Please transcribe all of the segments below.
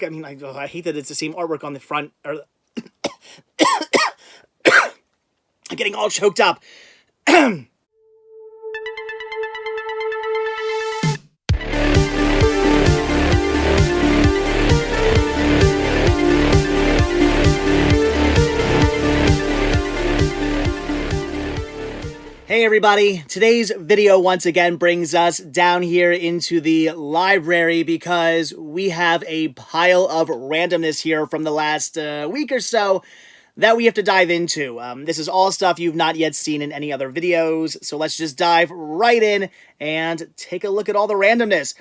I mean, I hate that it's the same artwork on the front. Or I'm getting all choked up. Hey everybody, today's video once again brings us down here into the library because we have a pile of randomness here from the last week or so that we have to dive into. This is all stuff you've not yet seen in any other videos, so let's just dive right in and take a look at all the randomness.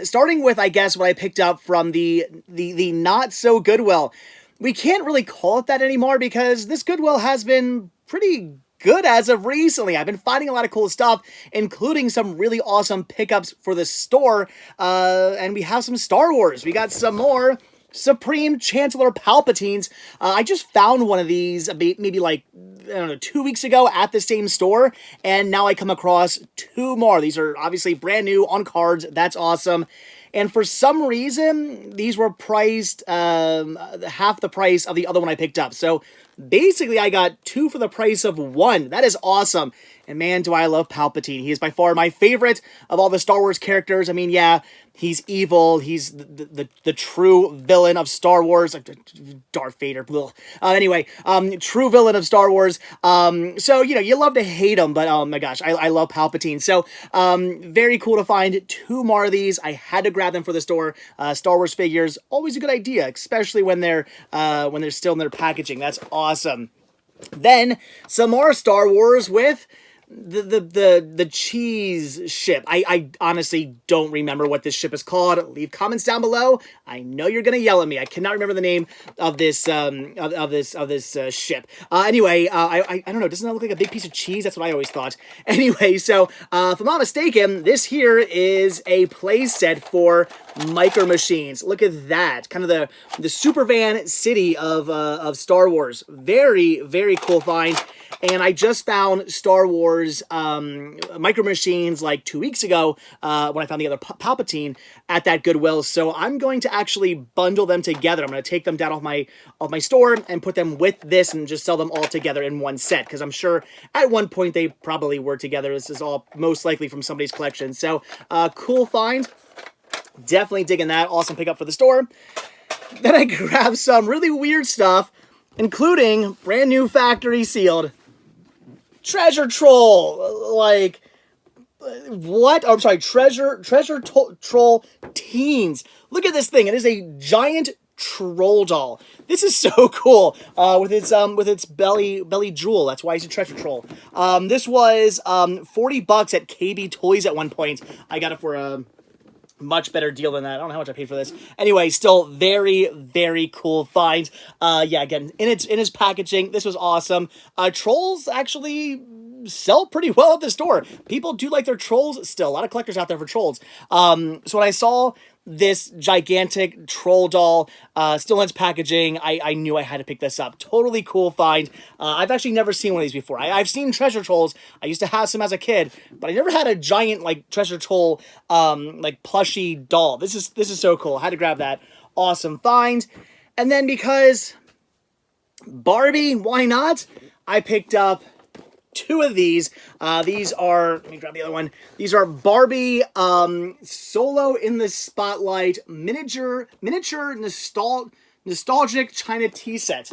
Starting with, I guess, what I picked up from the not so Goodwill. We can't really call it that anymore because this Goodwill has been pretty good as of recently. I've been finding a lot of cool stuff, including some really awesome pickups for the store, and we have some Star Wars. We got some more Supreme Chancellor Palpatines. I just found one of these maybe like, I don't know, 2 weeks ago at the same store, and now I come across two more. These are obviously brand new on cards. That's awesome. And for some reason, these were priced half the price of the other one I picked up. So basically, I got two for the price of one. That is awesome. And man, do I love Palpatine. He is by far my favorite of all the Star Wars characters. I mean, yeah, he's evil. He's the true villain of Star Wars. Darth Vader. Anyway, true villain of Star Wars. So, you know, you love to hate him, but oh my gosh, I love Palpatine. So, very cool to find two more of these. I had to grab them for the store. Star Wars figures, always a good idea, especially when they're still in their packaging. That's awesome. Then, some more Star Wars with the cheese ship. I honestly don't remember what this ship is called. Leave comments down below. I know you're gonna yell at me. I cannot remember the name of this ship. Anyway, I don't know. Doesn't that look like a big piece of cheese? That's what I always thought. Anyway, so if I'm not mistaken, this here is a play set for Micro Machines. Look at that. Kind of the Supervan city of Star Wars. Very, very cool find. And I just found Star Wars Micro Machines like 2 weeks ago when I found the other Palpatine at that Goodwill. So I'm going to actually bundle them together. I'm going to take them down off my store and put them with this and just sell them all together in one set. Because I'm sure at one point they probably were together. This is all most likely from somebody's collection. So cool find. Definitely digging that. Awesome pickup for the store. Then I grabbed some really weird stuff, including brand new factory sealed Treasure Troll. Like, what? Oh, I'm sorry, Treasure Troll Teens. Look at this thing. It is a giant troll doll. This is so cool. With its belly jewel. That's why it's a treasure troll. This was $40 at KB Toys at one point. I got it for a much better deal than that. I don't know how much I paid for this. Anyway, still very, very cool find. Yeah, again, in its packaging, this was awesome. Trolls actually sell pretty well at the store. People do like their trolls still. A lot of collectors out there for trolls. So when I saw this gigantic troll doll still in its packaging, I knew I had to pick this up. Totally cool find. I've actually never seen one of these before. I've seen treasure trolls. I used to have some as a kid, but I never had a giant like treasure troll like plushy doll. This is so cool. I had to grab that. Awesome find. And then because Barbie, why not? I picked up two of these. These are, let me grab the other one. These are Barbie Solo in the Spotlight miniature nostalgic China tea set.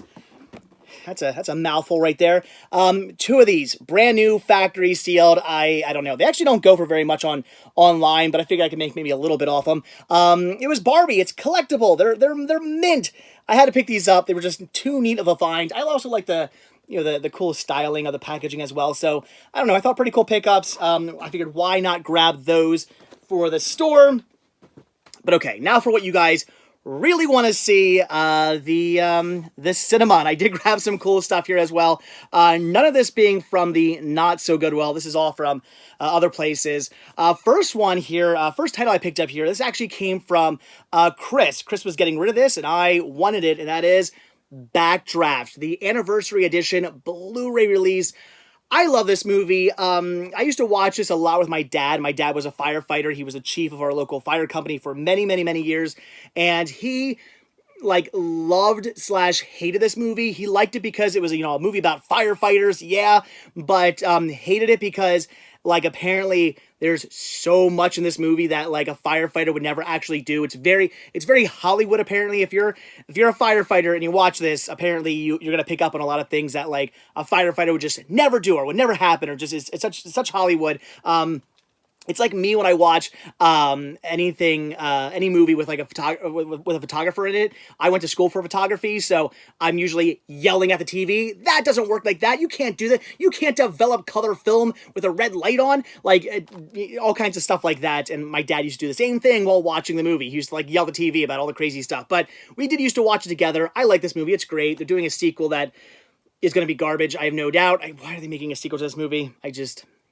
That's a mouthful right there. Two of these, brand new, factory sealed. I don't know. They actually don't go for very much online, but I figured I could make maybe a little bit off them. It was Barbie. It's collectible. They're mint. I had to pick these up. They were just too neat of a find. I also like the cool styling of the packaging as well. So, I don't know, I thought pretty cool pickups. I figured why not grab those for the store. But okay, now for what you guys really want to see, the cinema. And I did grab some cool stuff here as well. None of this being from the Not So Goodwill. This is all from other places. First one here, first title I picked up here, this actually came from Chris. Chris was getting rid of this, and I wanted it, and that is Backdraft, the anniversary edition Blu-ray release. I love this movie. I used to watch this a lot with my dad. My dad was a firefighter. He was a chief of our local fire company for many, many, many years. And he like loved slash hated this movie. He liked it because it was, a movie about firefighters, yeah, but hated it because like apparently there's so much in this movie that like a firefighter would never actually do. It's very Hollywood apparently. If you're a firefighter and you watch this, apparently you're gonna pick up on a lot of things that like a firefighter would just never do or would never happen, or just it's such Hollywood. It's like me when I watch any movie with like with a photographer in it. I went to school for photography, so I'm usually yelling at the TV. That doesn't work like that. You can't do that. You can't develop color film with a red light on, like all kinds of stuff like that. And my dad used to do the same thing while watching the movie. He used to like yell at the TV about all the crazy stuff. But we did used to watch it together. I like this movie. It's great. They're doing a sequel that is going to be garbage. I have no doubt. Why are they making a sequel to this movie?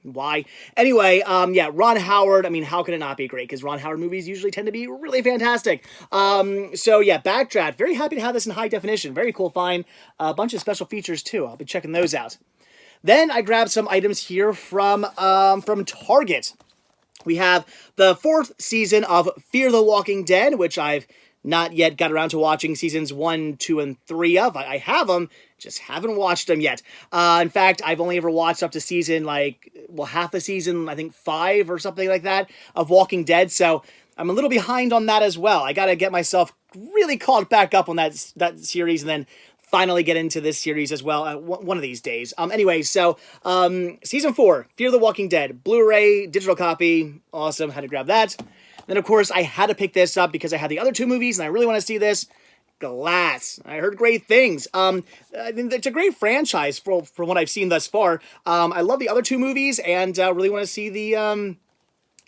Why? Anyway, yeah, Ron Howard, I mean, how can it not be great? Because Ron Howard movies usually tend to be really fantastic. So yeah, Backdraft, very happy to have this in high definition. Very cool find. A bunch of special features too. I'll be checking those out. Then I grabbed some items here from Target. We have the 4th season of Fear the Walking Dead, which I've not yet got around to watching seasons 1, 2, and 3 of. I have them, just haven't watched them yet. In fact, I've only ever watched up to season, half the season, I think 5 or something like that, of Walking Dead, so I'm a little behind on that as well. I gotta get myself really caught back up on that series, and then finally get into this series as well one of these days. Anyway, so season 4, Fear the Walking Dead, Blu-ray, digital copy, awesome, had to grab that. Then, of course, I had to pick this up because I had the other 2 movies, and I really want to see this. Glass. I heard great things. It's a great franchise from what I've seen thus far. I love the other 2 movies, and really want to see the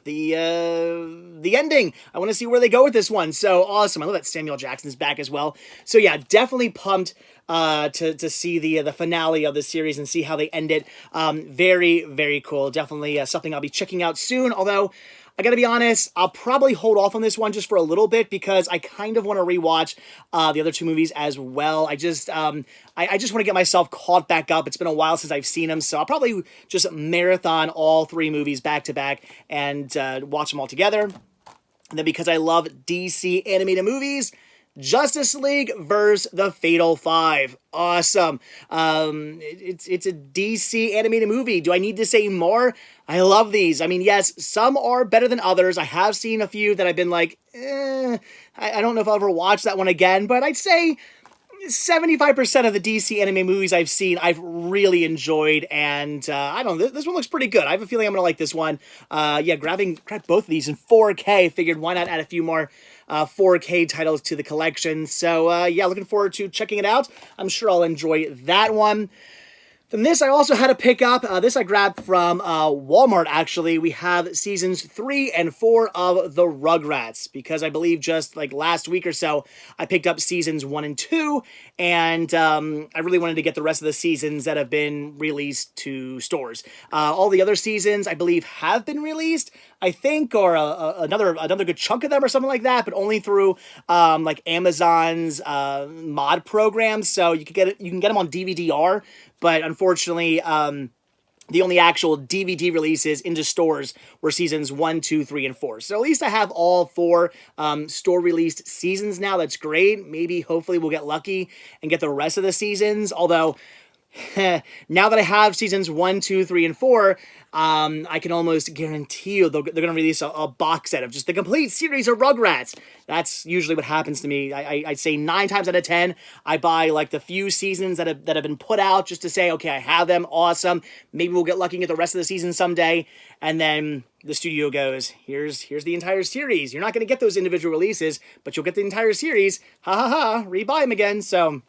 ending. I want to see where they go with this one. So awesome. I love that Samuel Jackson's back as well. So yeah, definitely pumped to see the finale of the series and see how they end it. Very, very cool. Definitely something I'll be checking out soon. Although I gotta be honest, I'll probably hold off on this one just for a little bit because I kind of want to rewatch the other 2 movies as well. I just want to get myself caught back up. It's been a while since I've seen them, so I'll probably just marathon all 3 movies back to back and watch them all together. And then because I love DC animated movies, Justice League vs. the Fatal Five. Awesome. It's a DC animated movie. Do I need to say more? I love these. I mean, yes, some are better than others. I have seen a few that I've been like, I don't know if I'll ever watch that one again, but I'd say 75% of the DC anime movies I've seen, I've really enjoyed, and I don't know, this one looks pretty good. I have a feeling I'm going to like this one. Yeah, grabbed both of these in 4K. Figured why not add a few more 4K titles to the collection. So yeah, looking forward to checking it out. I'm sure I'll enjoy that one. Then this I also had to pick up. This I grabbed from Walmart, actually. We have seasons 3 and 4 of The Rugrats, because I believe just like last week or so, I picked up seasons 1 and 2, and I really wanted to get the rest of the seasons that have been released to stores. All the other seasons, I believe, have been released, I think, or another good chunk of them or something like that, but only through like Amazon's mod programs. So you can get them on DVD-R, but unfortunately, the only actual DVD releases into stores were seasons 1, 2, 3, and 4. So at least I have all 4 store-released seasons now. That's great. Maybe, hopefully, we'll get lucky and get the rest of the seasons. Although, now that I have seasons 1, 2, 3, and 4, I can almost guarantee you they're going to release a box set of just the complete series of Rugrats. That's usually what happens to me. I'd say 9 times out of 10, I buy like the few seasons that have been put out just to say, okay, I have them, awesome. Maybe we'll get lucky and get the rest of the season someday. And then the studio goes, here's the entire series. You're not going to get those individual releases, but you'll get the entire series. Ha ha ha, rebuy them again. So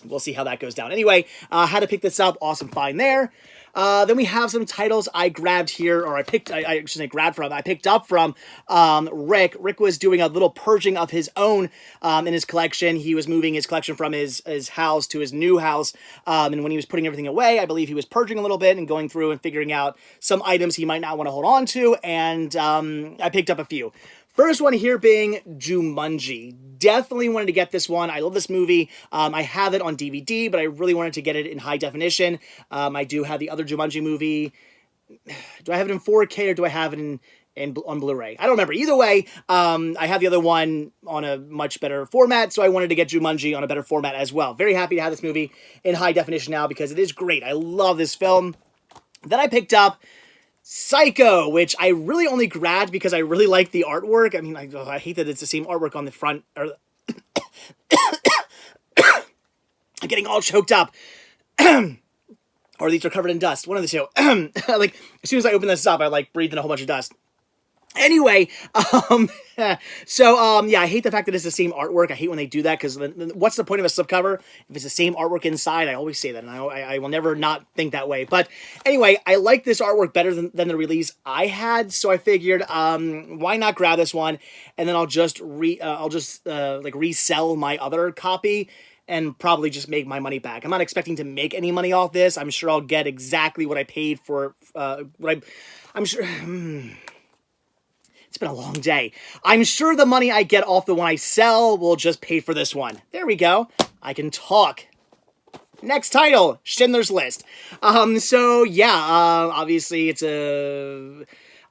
we'll see how that goes down. Anyway, had to pick this up. Awesome find there. Then we have some titles I grabbed here, or I picked up from Rick. Rick was doing a little purging of his own in his collection. He was moving his collection from his house to his new house, and when he was putting everything away, I believe he was purging a little bit and going through and figuring out some items he might not want to hold on to, and I picked up a few. First one here being Jumanji. Definitely wanted to get this one. I love this movie. I have it on DVD, but I really wanted to get it in high definition. I do have the other Jumanji movie. Do I have it in 4K or do I have it on Blu-ray. I don't remember. Either way, I have the other one on a much better format, so I wanted to get Jumanji on a better format as well. Very happy to have this movie in high definition now because it is great. I love this film. Then I picked up Psycho, which I really only grabbed because I really like the artwork. I mean, I hate that it's the same artwork on the front. I'm getting all choked up. Or these are covered in dust. One of the two. Like, as soon as I open this up, I, like, breathe in a whole bunch of dust. Anyway, yeah, I hate the fact that it's the same artwork. I hate when they do that, because what's the point of a slipcover if it's the same artwork inside? I always say that, and I will never not think that way. But anyway, I like this artwork better than the release I had, so I figured, why not grab this one, and then I'll just resell my other copy, and probably just make my money back. I'm not expecting to make any money off this. I'm sure I'll get exactly what I paid for, I'm sure... It's been a long day. I'm sure the money I get off the one I sell will just pay for this one. There we go. I can talk. Next title, Schindler's List. Obviously it's a...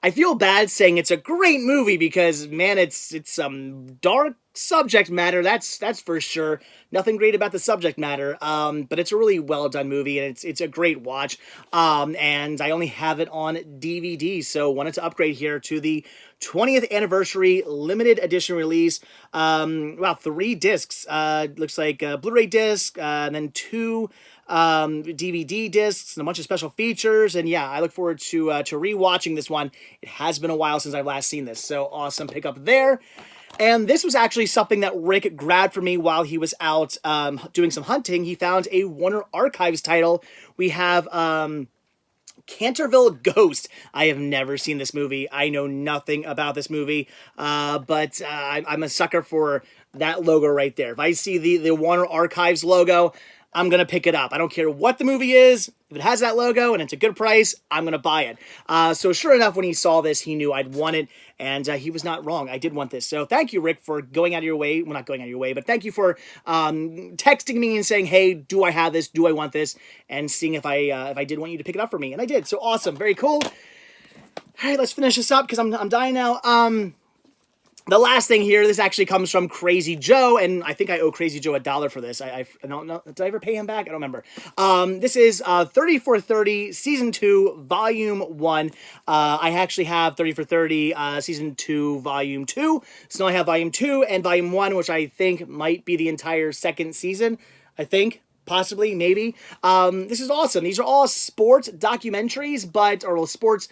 I feel bad saying it's a great movie because, man, it's some dark subject matter, that's for sure. Nothing great about the subject matter, but it's a really well done movie, and it's a great watch. And I only have it on DVD, so wanted to upgrade here to the 20th anniversary limited edition release. 3 discs. Looks like a Blu-ray disc, and then 2 DVD discs and a bunch of special features, and yeah, I look forward to rewatching this one. It has been a while since I've last seen this, so awesome pickup there. And this was actually something that Rick grabbed for me while he was out doing some hunting. He found a Warner Archives title. We have Canterville Ghost. I have never seen this movie. I know nothing about this movie, but I'm a sucker for that logo right there. If I see the Warner Archives logo, I'm going to pick it up. I don't care what the movie is. If it has that logo and it's a good price, I'm going to buy it. So sure enough, when he saw this, he knew I'd want it, and he was not wrong. I did want this. So thank you, Rick, for going out of your way. Well, not going out of your way, but thank you for texting me and saying, hey, do I have this? Do I want this? And seeing if I did want you to pick it up for me. And I did. So awesome. Very cool. All right, let's finish this up because I'm dying now. The last thing here, this actually comes from Crazy Joe, and I think I owe Crazy Joe $1 for this. I don't know. Did I ever pay him back? I don't remember. This is 30 for 30, Season 2, Volume 1. I actually have 30 for 30, Season 2, Volume 2. So now I have Volume 2 and Volume 1, which I think might be the entire second season. I think. Possibly, maybe. This is awesome. These are all sports documentaries, or sports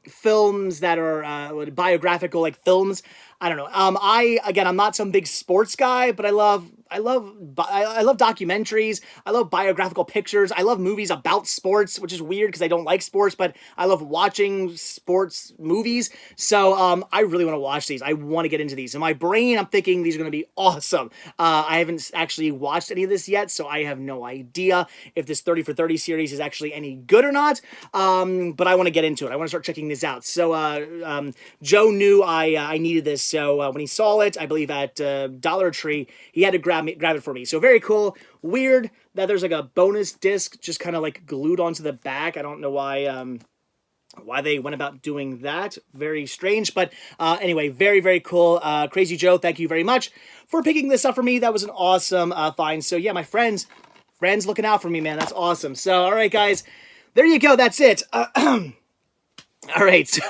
films that are biographical, like films. I don't know. I'm not some big sports guy, but I love documentaries. I love biographical pictures. I love movies about sports, which is weird because I don't like sports, but I love watching sports movies. So I really want to watch these. I want to get into these. In my brain, I'm thinking these are going to be awesome. I haven't actually watched any of this yet, so I have no idea if this 30 for 30 series is actually any good or not. But I want to get into it. I want to start checking this out. So Joe knew I needed this. So when he saw it, I believe at Dollar Tree, he had to grab it for me. So very cool. Weird that there's like a bonus disc just kind of like glued onto the back. I don't know why they went about doing that. Very strange. But anyway, very, very cool. Crazy Joe, thank you very much for picking this up for me. That was an awesome find. So yeah, my friends looking out for me, man. That's awesome. So all right, guys, there you go. That's it. All right, so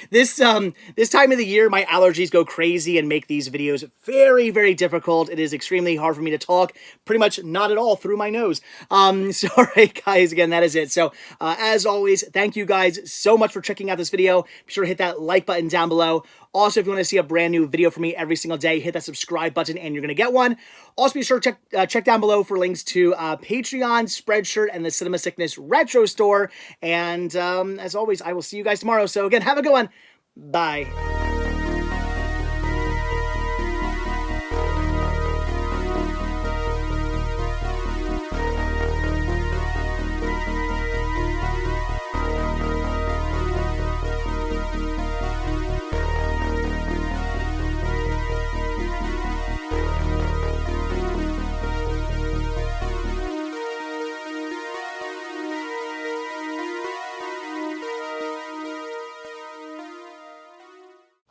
this time of the year, my allergies go crazy and make these videos very, very difficult. It is extremely hard for me to talk, pretty much not at all through my nose. So, all right, guys, again, that is it. So, as always, thank you guys so much for checking out this video. Be sure to hit that like button down below. Also, if you want to see a brand new video from me every single day, hit that subscribe button and you're going to get one. Also, be sure to check down below for links to Patreon, Spreadshirt, and the Cinema Sickness Retro Store. And as always, I will see you guys tomorrow. So again, have a good one. Bye.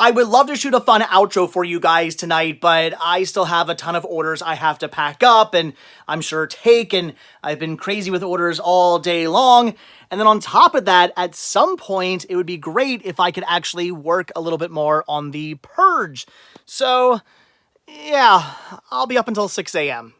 I would love to shoot a fun outro for you guys tonight, but I still have a ton of orders I have to pack up and I'm sure take, and I've been crazy with orders all day long. And then on top of that, at some point, it would be great if I could actually work a little bit more on the Purge. So, yeah, I'll be up until 6 a.m.